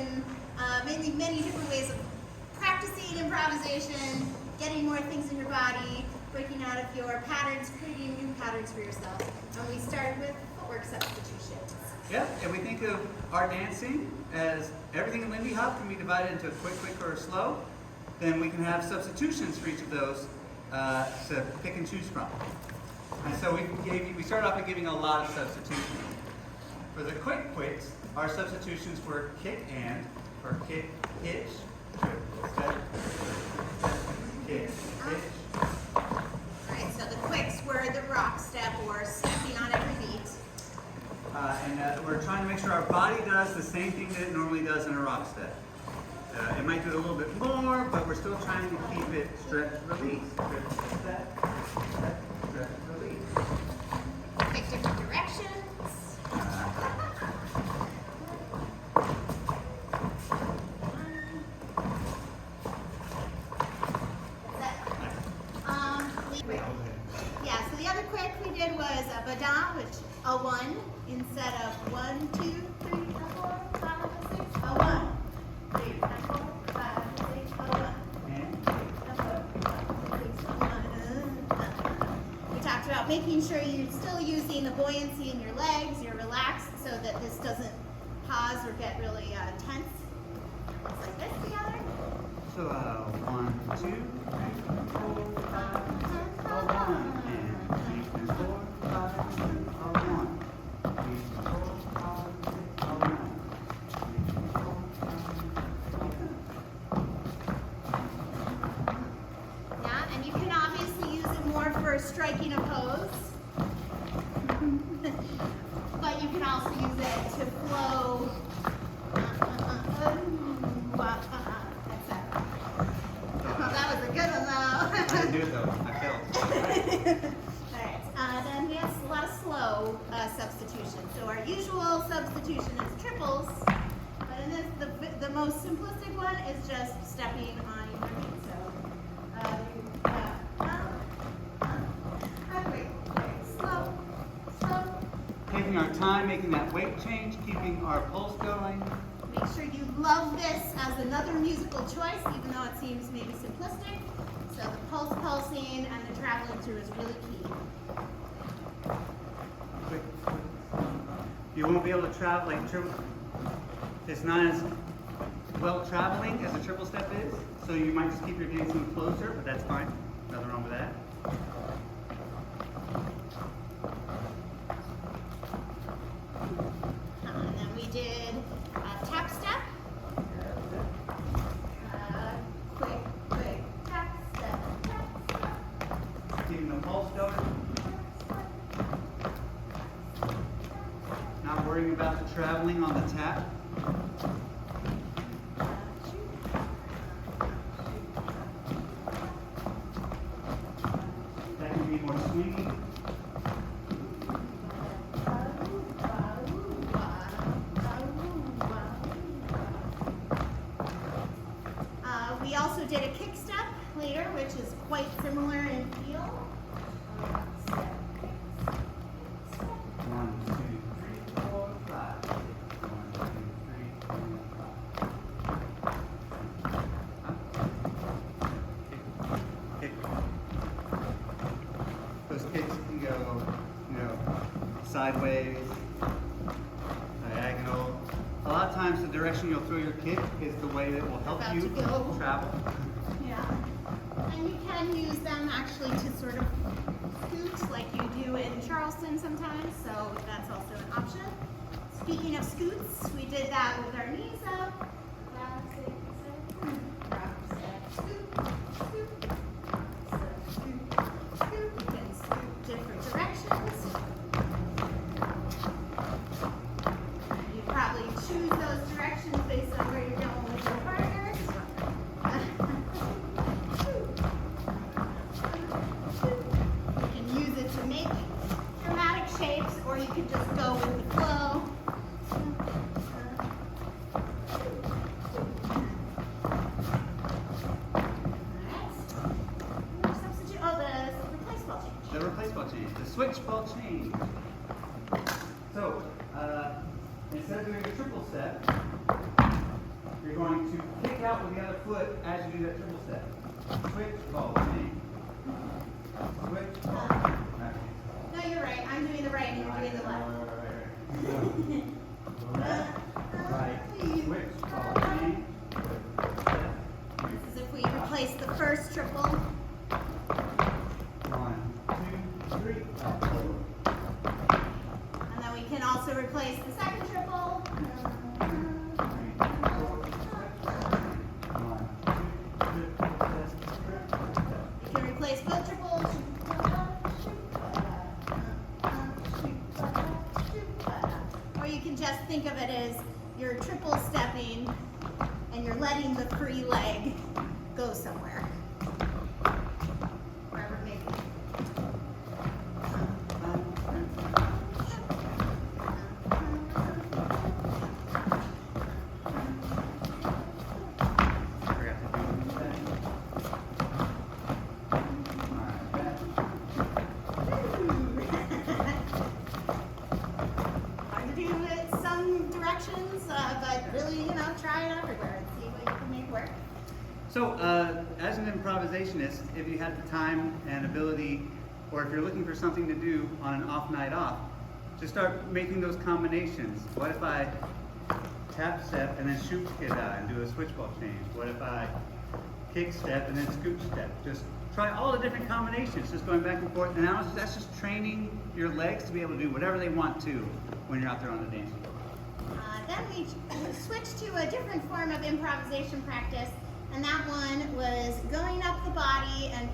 improvisation, many different ways of practicing improvisation, getting more things in your body, breaking out of your patterns, creating new patterns for yourself. And we started with footwork substitutions. Yeah, and we think of our dancing as everything in Lindy Hop can be divided into a quick, or slow. Then we can have substitutions for each of those to pick and choose from. And so we started off by giving a lot of substitutions. For the quicks, our substitutions were kick and, or kick, hitch, triple step, kick, hitch. Alright, so the quicks were the rock step or stepping on every beat. And we're trying to make sure our body does the same thing that it normally does in a rock step. It might do it a little bit more, but we're still trying to keep it stretch, release. Step, stretch, release. Pick different directions. Yeah, so the other quick we did was a badam, which a 1 instead of 1, 2, 3, 4, 5, 6, a 1. 3, 4, 5, 6, a 1. We talked about making sure you're still using the buoyancy in your legs, you're relaxed so that this doesn't pause or get really tense. Looks like this together. So 1, 2, 3, 4, 5, 6, a 1. And 3, 4, 5, 6, a 1. 3, 4, 5, 6, a 1. 3, 4, 5, 6, a 1. Yeah, and you can obviously use it more for striking a pose. But you can also use it to flow. That was a good one though. I didn't do it though. I failed. Alright, then we have a lot of slow substitution. So our usual substitution is triples, but in this, the most simplistic one is just stepping on your feet. So, slow. Taking our time, making that weight change, keeping our pulse going. Make sure you love this as another musical choice, even though it seems maybe simplistic. So the pulsing and the traveling through is really key. Quick. You won't be able to travel like triple. It's not as well traveling as a triple step is, so you might just keep your dancing closer, but that's fine. Nothing wrong with that. And then we did a tap step. Quick, tap step. Keeping the pulse going. Not worrying about the traveling on the tap. That can be more swingy. We also did a kick step later, which is quite similar in feel. 1, 2, 3, 4, 5. 1, 2, 3, 4, 5. Kick. Those kicks can go, sideways, diagonal. A lot of times the direction you'll throw your kick is the way that will help About you to go. travel. Yeah. And you can use them actually to sort of scoot like you do in Charleston sometimes, so that's also an option. Speaking of scoots, we did that with our knees up. Rock, step, scoot, scoot, step, scoot, scoot. You can scoot different directions. You probably choose those directions based on where you're going with your partner. You can use it to make dramatic shapes, or you can just go with the flow. The replace ball change, the switch ball change. So, instead of doing a triple step, going to kick out with the other foot as you do that triple step. Switch, ball, change. Switch, ball, change. No, you're right. I'm doing the right and you're doing the left. Right. Switch, ball, change. This is if we replace the first triple. 1, 2, 3, up, over. And then we can also replace the second triple. 3, 4, You can replace both triples. Or you can just think of it as you're triple stepping and you're letting the free leg go somewhere. Wherever it may be. Hard to do it some directions, but really, try it everywhere and see what you can make work. So, as an improvisationist, if you have the time and ability, or if you're looking for something to do on an off night off, just start making those combinations. What if I tap step and then shoot kid and do a switch ball change? What if I kick step and then scoop step? Just try all the different combinations, just going back and forth. And now that's just training your legs to be able to do whatever they want to when you're out there on the dance floor. Then we switched to a different form of improvisation practice, and that one was going up the body and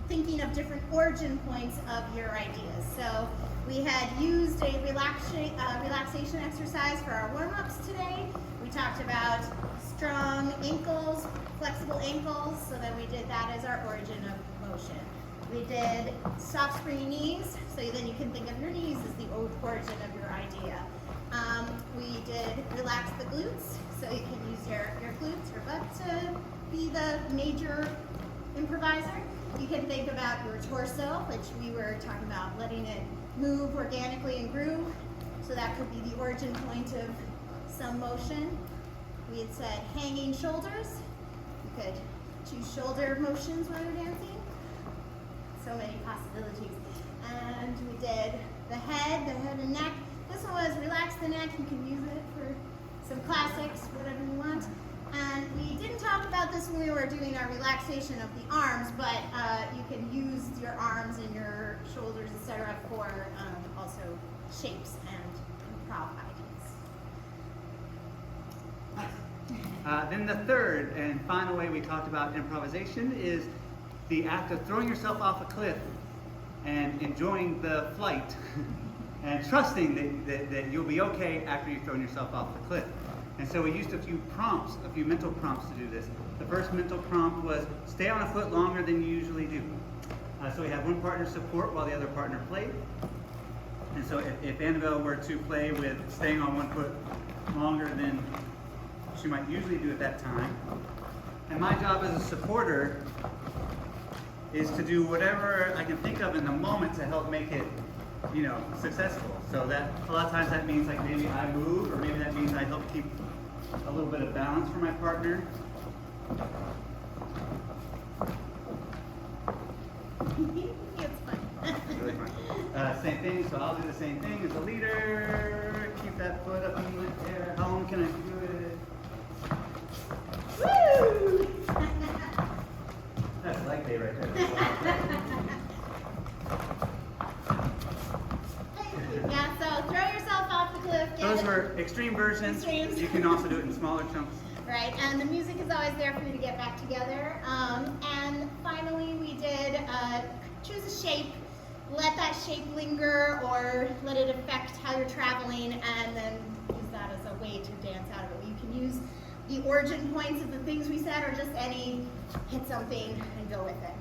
thinking of different origin points of your ideas. So we had used a relaxation exercise for our warm-ups today. We talked about strong ankles, flexible ankles, so then we did that as our origin of motion. We did soft springy knees, so then you can think of your knees as the origin of your idea. We did relax the glutes, so you can use your glutes or butt to be the major improviser. You can think about your torso, which we were talking about letting it move organically and groove, so that could be the origin point of some motion. We had said hanging shoulders. You could choose shoulder motions while you're dancing. So many possibilities. And we did the head and neck. This one was relax the neck. You can use it for some classics, whatever you want. And we didn't talk about this when we were doing our relaxation of the arms, but you can use your arms and your shoulders, etc., for also shapes and improv ideas. Then the third and final way we talked about improvisation is the act of throwing yourself off a cliff and enjoying the flight and trusting that you'll be okay after you've thrown yourself off the cliff. And so we used a few mental prompts to do this. The first mental prompt was stay on a foot longer than you usually do. So we had one partner support while the other partner played. And so if Annabelle were to play with staying on one foot longer than she might usually do at that time, and my job as a supporter is to do whatever I can think of in the moment to help make it, successful. So that a lot of times that means like maybe I move, or maybe that means I help keep a little bit of balance for my partner. It's fun. Really fun. Same thing, so I'll do the same thing as a leader. Keep that foot up in the air. How long can I do it? Woo! That's leg day right there. Yeah, so throw yourself off the cliff. Those were extreme versions. Extremes. You can also do it in smaller chunks. Right, and the music is always there for you to get back together. And finally, we did choose a shape, let that shape linger, or let it affect how you're traveling, and then use that as a way to dance out of it. You can use the origin points of the things we said, or just any, hit something and go with it.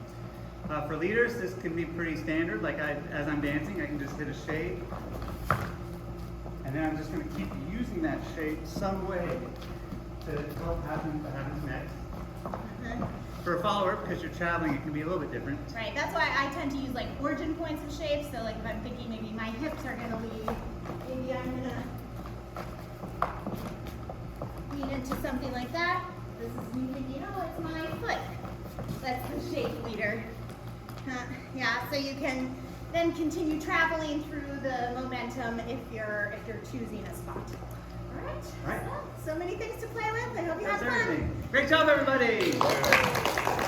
For leaders, this can be pretty standard. Like as I'm dancing, I can just hit a shape. And then I'm just going to keep using that shape some way to help happen what happens next. For a follower, because you're traveling, it can be a little bit different. Right, that's why I tend to use like origin points of shapes. So like if I'm thinking maybe my hips are going to lead, maybe I'm going to lean into something like that. This is me thinking, oh, it's my foot. That's the shape leader. Yeah, so you can then continue traveling through the momentum if you're choosing a spot. All right. So many things to play with. I hope you have That's fun. everything. Great job, everybody.